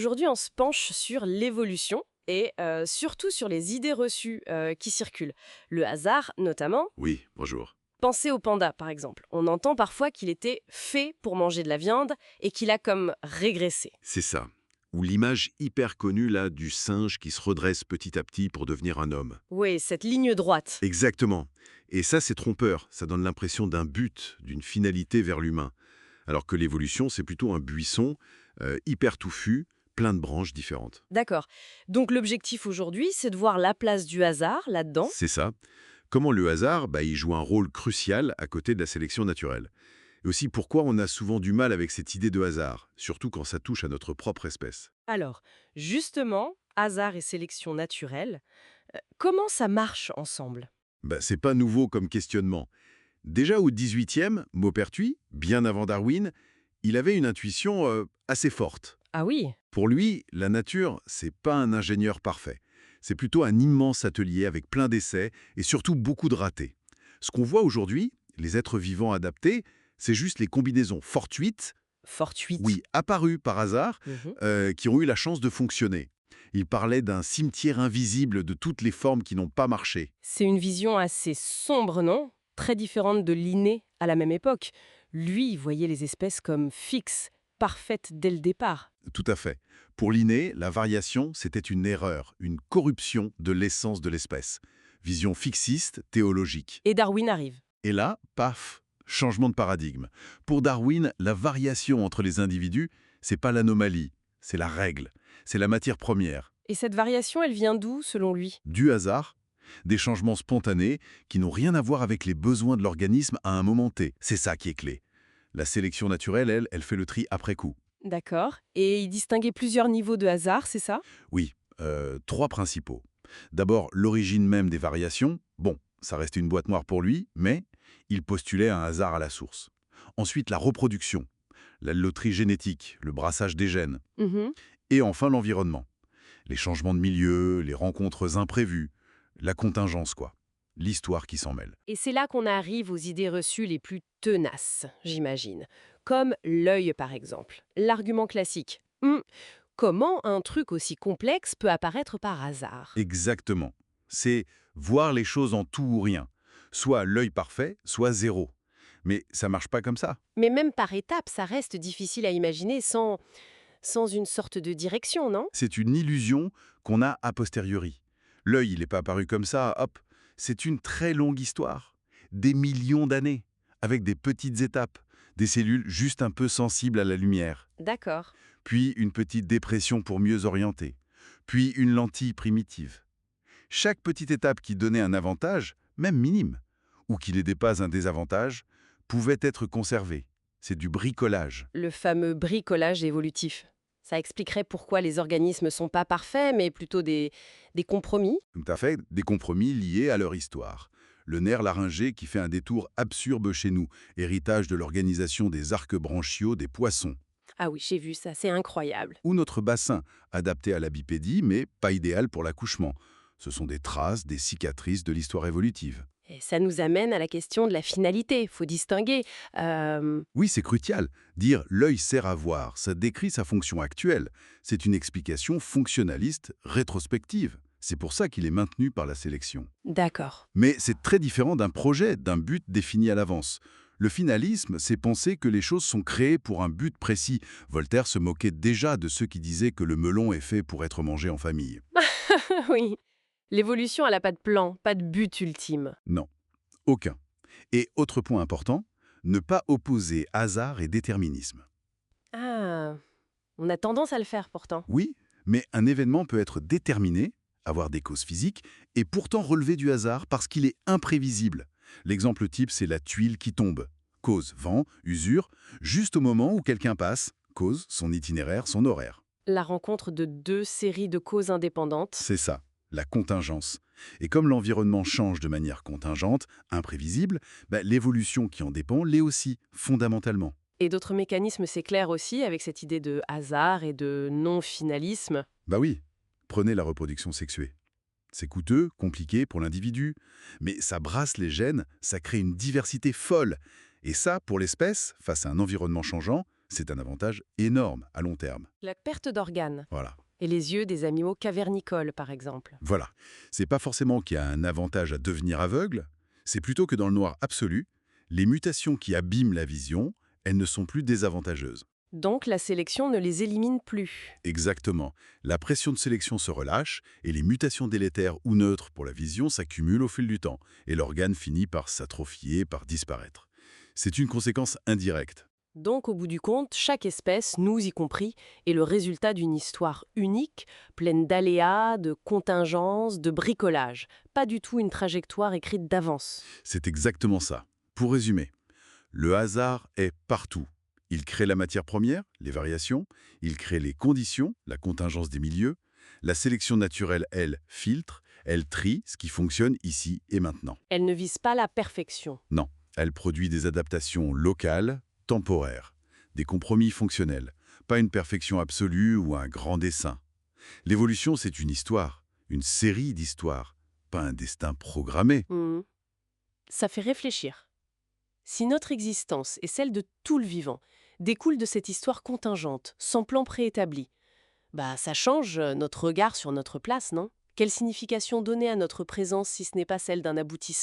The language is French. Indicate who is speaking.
Speaker 1: Aujourd'hui, on se penche sur l'évolution et surtout sur les idées reçues qui circulent. Le hasard, notamment.
Speaker 2: Oui, bonjour.
Speaker 1: Pensez au panda, par exemple. On entend parfois qu'il était fait pour manger de la viande et qu'il a comme régressé.
Speaker 2: C'est ça. Ou l'image hyper connue là du singe qui se redresse petit à petit pour devenir un homme.
Speaker 1: Oui, cette ligne droite.
Speaker 2: Exactement. Et ça, c'est trompeur. Ça donne l'impression d'un but, d'une finalité vers l'humain. Alors que l'évolution, c'est plutôt un buisson hyper touffu, plein de branches différentes.
Speaker 1: D'accord. Donc l'objectif aujourd'hui, c'est de voir la place du hasard là-dedans.
Speaker 2: C'est ça. Comment le hasard, il joue un rôle crucial à côté de la sélection naturelle. Et aussi pourquoi on a souvent du mal avec cette idée de hasard, surtout quand ça touche à notre propre espèce.
Speaker 1: Alors, justement, hasard et sélection naturelle, comment ça marche ensemble?
Speaker 2: C'est pas nouveau comme questionnement. Déjà au XVIIIe, Maupertuis, bien avant Darwin, il avait une intuition assez forte.
Speaker 1: Ah oui.
Speaker 2: Pour lui, la nature, c'est pas un ingénieur parfait. C'est plutôt un immense atelier avec plein d'essais et surtout beaucoup de ratés. Ce qu'on voit aujourd'hui, les êtres vivants adaptés, c'est juste les combinaisons fortuites,
Speaker 1: Fortuite.
Speaker 2: oui, apparues par hasard,
Speaker 1: Mhm.
Speaker 2: qui ont eu la chance de fonctionner. Il parlait d'un cimetière invisible de toutes les formes qui n'ont pas marché.
Speaker 1: C'est une vision assez sombre, non? Très différente de Linné à la même époque. Lui, il voyait les espèces comme fixes, parfaites dès le départ.
Speaker 2: Tout à fait. Pour Linné, la variation, c'était une erreur, une corruption de l'essence de l'espèce. Vision fixiste, théologique.
Speaker 1: Et Darwin arrive.
Speaker 2: Et là, paf, changement de paradigme. Pour Darwin, la variation entre les individus, c'est pas l'anomalie, c'est la règle, c'est la matière première.
Speaker 1: Et cette variation, elle vient d'où, selon lui?
Speaker 2: Du hasard, des changements spontanés qui n'ont rien à voir avec les besoins de l'organisme à un moment T. C'est ça qui est clé. La sélection naturelle, elle fait le tri après coup.
Speaker 1: D'accord. Et il distinguait plusieurs niveaux de hasard, c'est ça?
Speaker 2: Oui, trois principaux. D'abord, l'origine même des variations. Bon, ça reste une boîte noire pour lui, mais il postulait un hasard à la source. Ensuite, la reproduction, la loterie génétique, le brassage des gènes.
Speaker 1: Mhm.
Speaker 2: Et enfin, l'environnement. Les changements de milieu, les rencontres imprévues, la contingence, quoi. L'histoire qui s'en mêle.
Speaker 1: Et c'est là qu'on arrive aux idées reçues les plus tenaces, j'imagine. Comme l'œil, par exemple. L'argument classique. Comment un truc aussi complexe peut apparaître par hasard?
Speaker 2: Exactement. C'est voir les choses en tout ou rien. Soit l'œil parfait, soit zéro. Mais ça marche pas comme ça.
Speaker 1: Mais même par étapes, ça reste difficile à imaginer sans une sorte de direction, non?
Speaker 2: C'est une illusion qu'on a a posteriori. L'œil, il n'est pas apparu comme ça, hop. C'est une très longue histoire. Des millions d'années, avec des petites étapes, des cellules juste un peu sensibles à la lumière.
Speaker 1: D'accord.
Speaker 2: Puis une petite dépression pour mieux orienter. Puis une lentille primitive. Chaque petite étape qui donnait un avantage, même minime, ou qui n'était pas un désavantage, pouvait être conservée. C'est du bricolage.
Speaker 1: Le fameux bricolage évolutif. Ça expliquerait pourquoi les organismes sont pas parfaits, mais plutôt des compromis.
Speaker 2: Tout à fait, des compromis liés à leur histoire. Le nerf laryngé qui fait un détour absurde chez nous, héritage de l'organisation des arcs branchiaux des poissons.
Speaker 1: Ah oui, j'ai vu ça, c'est incroyable.
Speaker 2: Ou notre bassin, adapté à la bipédie, mais pas idéal pour l'accouchement. Ce sont des traces, des cicatrices de l'histoire évolutive.
Speaker 1: Et ça nous amène à la question de la finalité. Faut distinguer.
Speaker 2: Oui, c'est crucial. Dire «l'œil sert à voir», ça décrit sa fonction actuelle. C'est une explication fonctionnaliste, rétrospective. C'est pour ça qu'il est maintenu par la sélection.
Speaker 1: D'accord.
Speaker 2: Mais c'est très différent d'un projet, d'un but défini à l'avance. Le finalisme, c'est penser que les choses sont créées pour un but précis. Voltaire se moquait déjà de ceux qui disaient que le melon est fait pour être mangé en famille.
Speaker 1: Oui. L'évolution, elle n'a pas de plan, pas de but ultime.
Speaker 2: Non, aucun. Et autre point important, ne pas opposer hasard et déterminisme.
Speaker 1: Ah, on a tendance à le faire pourtant.
Speaker 2: Oui, mais un événement peut être déterminé, avoir des causes physiques, et pourtant relever du hasard parce qu'il est imprévisible. L'exemple type, c'est la tuile qui tombe. Cause, vent, usure, juste au moment où quelqu'un passe. Cause, son itinéraire, son horaire.
Speaker 1: La rencontre de deux séries de causes indépendantes.
Speaker 2: C'est ça, la contingence. Et comme l'environnement change de manière contingente, imprévisible, l'évolution qui en dépend l'est aussi, fondamentalement.
Speaker 1: Et d'autres mécanismes s'éclairent aussi avec cette idée de hasard et de non-finalisme.
Speaker 2: Bah oui, prenez la reproduction sexuée. C'est coûteux, compliqué pour l'individu, mais ça brasse les gènes, ça crée une diversité folle. Et ça, pour l'espèce, face à un environnement changeant, C'est un avantage énorme à long terme.
Speaker 1: La perte d'organes.
Speaker 2: Voilà.
Speaker 1: Et les yeux des animaux cavernicoles, par exemple.
Speaker 2: Voilà. C'est pas forcément qu'il y a un avantage à devenir aveugle, c'est plutôt que dans le noir absolu, les mutations qui abîment la vision, elles ne sont plus désavantageuses.
Speaker 1: Donc la sélection ne les élimine plus.
Speaker 2: Exactement. La pression de sélection se relâche et les mutations délétères ou neutres pour la vision s'accumulent au fil du temps et l'organe finit par s'atrophier, par disparaître. C'est une conséquence indirecte.
Speaker 1: Donc au bout du compte, chaque espèce, nous y compris, est le résultat d'une histoire unique, pleine d'aléas, de contingences, de bricolage. Pas du tout une trajectoire écrite d'avance.
Speaker 2: C'est exactement ça. Pour résumer, le hasard est partout. Il crée la matière première, les variations, il crée les conditions, la contingence des milieux. La sélection naturelle, elle, filtre, elle trie ce qui fonctionne ici et maintenant.
Speaker 1: Elle ne vise pas la perfection.
Speaker 2: Non, elle produit des adaptations locales, temporaires, des compromis fonctionnels, pas une perfection absolue ou un grand dessin. L'évolution, c'est une histoire, une série d'histoires, pas un destin programmé.
Speaker 1: Hmm. Ça fait réfléchir. Si notre existence et celle de tout le vivant découle de cette histoire contingente, sans plan préétabli, ça change notre regard sur notre place, non? Quelle signification donner à notre présence si ce n'est pas celle d'un aboutissement?